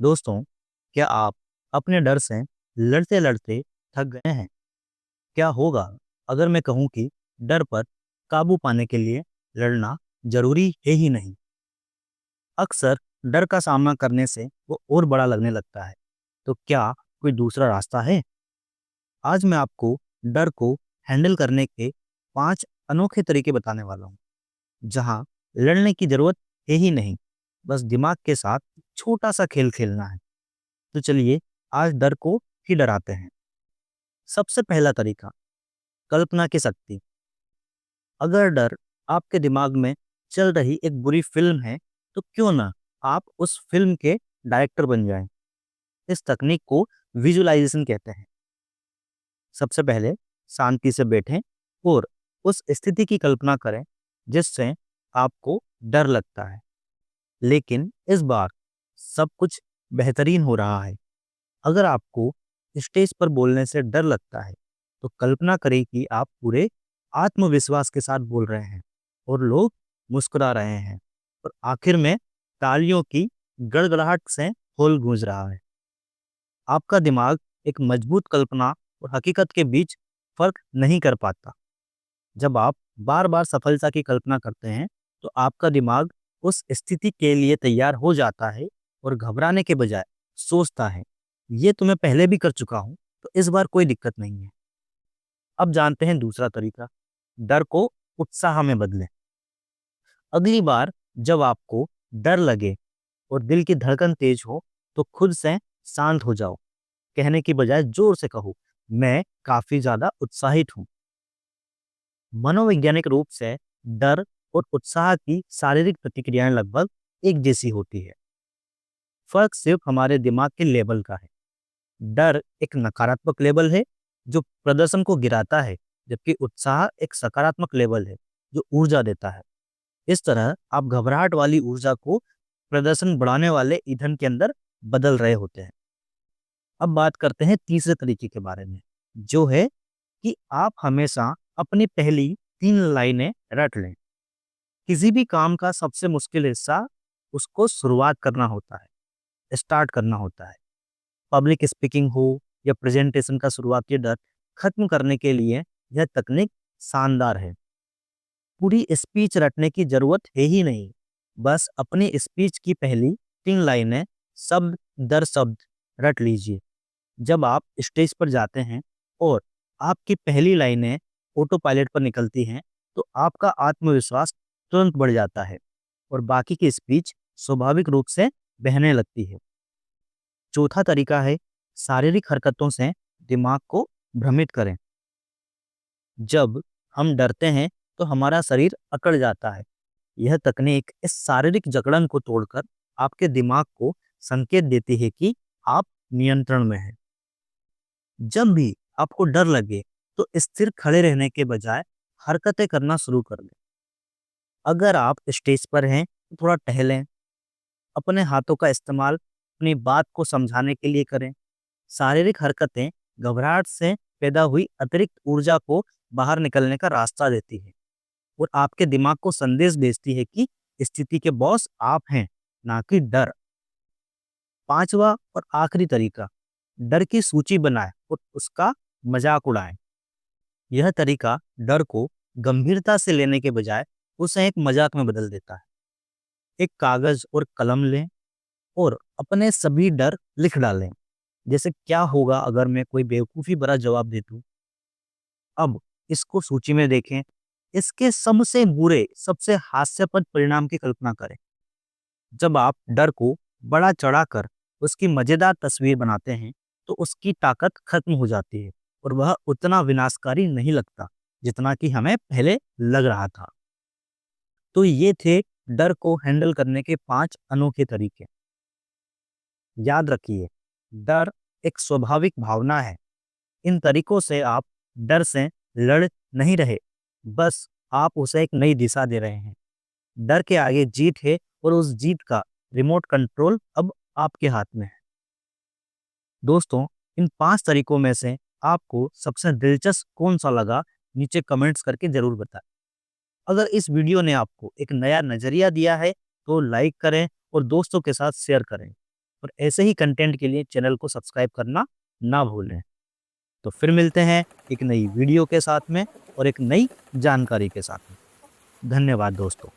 दोस्तों, क्या आप अपने डर से लड़ते-लड़ते थक गए हैं? क्या होगा अगर मैं कहूँ कि डर पर काबू पाने के लिए लड़ना ज़रूरी है ही नहीं? अक्सर डर का सामना करने से वो और बड़ा लगने लगता है। तो क्या कोई दूसरा रास्ता है? आज मैं आपको डर को हैंडल करने के 5 अनोखे तरीके बताने वाला हूँ, जहाँ लड़ने की ज़रूरत है ही नहीं, बस दिमाग के साथ छोटा-सा खेल खेलना है। तो चलिए आज डर को ही डराते हैं। सबसे पहला तरीका, कल्पना की शक्ति। अगर डर आपके दिमाग में चल रही एक बुरी फिल्म है, तो क्यों ना आप उस फिल्म के डायरेक्टर बन जाएं। इस तकनीक को विजुअलाइजेशन कहते हैं। सबसे पहले शांति से बैठें और उस स्थिति की कल्पना करें जिससे आपको डर लगता है, लेकिन इस बार सब कुछ बेहतरीन हो रहा है। अगर आपको स्टेज पर बोलने से डर लगता है, तो कल्पना करें कि आप पूरे आत्मविश्वास के साथ बोल रहे हैं और लोग मुस्कुरा रहे हैं और आखिर में तालियों की गड़गड़ाहट से हॉल गूंज रहा है। आपका दिमाग एक मजबूत कल्पना और हकीकत के बीच फर्क नहीं कर पाता। जब आप बार-बार सफलता की कल्पना करते हैं, तो आपका दिमाग उस स्थिति के लिए तैयार हो जाता है और घबराने के बजाय सोचता है, ये तो मैं पहले भी कर चुका हूँ, तो इस बार कोई दिक्कत नहीं है। अब जानते हैं दूसरा तरीका, डर को उत्साह में बदलें। अगली बार जब आपको डर लगे और दिल की धड़कन तेज हो, तो खुद से शांत हो जाओ। कहने की बजाय जोर से कहो, मैं काफ़ी ज़्यादा उत्साहित हूँ। मनोवैज्ञानिक रूप से डर और उत्साह की शारीरिक प्रतिक्रियाएं लगभग एक जैसी होती है। फर्क सिर्फ हमारे दिमाग के लेवल का है। डर एक नकारात्मक लेवल है जो प्रदर्शन को गिराता है, जबकि उत्साह एक सकारात्मक लेवल है जो ऊर्जा देता है। इस तरह आप घबराहट वाली ऊर्जा को प्रदर्शन बढ़ाने वाले ईंधन के अंदर बदल रहे होते हैं। अब बात करते हैं तीसरे तरीके के बारे में, जो है कि आप हमेशा अपनी पहली 3 लाइनें रट लें। किसी भी काम का सबसे मुश्किल हिस्सा उसको शुरुआत करना होता है, स्टार्ट करना होता है। पब्लिक स्पीकिंग हो या प्रेजेंटेशन का शुरुआती डर खत्म करने के लिए यह तकनीक शानदार है। पूरी स्पीच रटने की जरूरत है ही नहीं, बस अपनी स्पीच की पहली 3 लाइनें शब्द दर शब्द रट लीजिए। जब आप स्टेज पर जाते हैं और आपकी पहली लाइनें ऑटो पायलट पर निकलती हैं, तो आपका आत्मविश्वास तुरंत बढ़ जाता है और बाकी की स्पीच स्वाभाविक रूप से बहने लगती है। चौथा तरीका है शारीरिक हरकतों से दिमाग को भ्रमित करें। जब हम डरते हैं तो हमारा शरीर अकड़ जाता है। यह तकनीक इस शारीरिक जकड़न को तोड़कर आपके दिमाग को संकेत देती है कि आप नियंत्रण में हैं। जब भी आपको डर लगे तो स्थिर खड़े रहने के बजाय हरकतें करना शुरू कर दें। अगर आप स्टेज पर हैं तो थोड़ा टहलें, अपने हाथों का इस्तेमाल अपनी बात को समझाने के लिए करें। शारीरिक हरकतें घबराहट से पैदा हुई अतिरिक्त ऊर्जा को बाहर निकलने का रास्ता देती है और आपके दिमाग को संदेश भेजती है कि स्थिति के बॉस आप हैं, ना कि डर। पांचवा और आखिरी तरीका, डर की सूची बनाएं और उसका मजाक उड़ाएं। यह तरीका डर को गंभीरता से लेने के बजाय उसे एक मजाक में बदल देता है। एक कागज और कलम लें और अपने सभी डर लिख डालें। जैसे क्या होगा अगर मैं कोई बेवकूफ़ी भरा जवाब दे दूँ? अब इसको सूची में देखें। इसके सबसे बुरे, सबसे हास्यास्पद परिणाम की कल्पना करें। जब आप डर को बड़ा चढ़ाकर उसकी मज़ेदार तस्वीर बनाते हैं, तो उसकी ताकत खत्म हो जाती है और वह उतना विनाशकारी नहीं लगता, जितना कि हमें पहले लग रहा था। तो ये थे डर को हैंडल करने के 5 अनोखे तरीके। याद रखिए, डर एक स्वाभाविक भावना है। इन तरीकों से आप डर से लड़ नहीं रहे, बस आप उसे एक नई दिशा दे रहे हैं। डर के आगे जीत है और उस जीत का रिमोट कंट्रोल अब आपके हाथ में है। दोस्तों, इन 5 तरीकों में से आपको सबसे दिलचस्प कौन-सा लगा, नीचे कमेंट्स करके ज़रूर बताएँ। अगर इस वीडियो ने आपको एक नया नज़रिया दिया है, तो लाइक करें और दोस्तों के साथ शेयर करें। और ऐसे ही कंटेंट के लिए चैनल को सब्सक्राइब करना ना भूलें। तो फिर मिलते हैं एक नई वीडियो के साथ में और एक नई जानकारी के साथ में। धन्यवाद दोस्तों।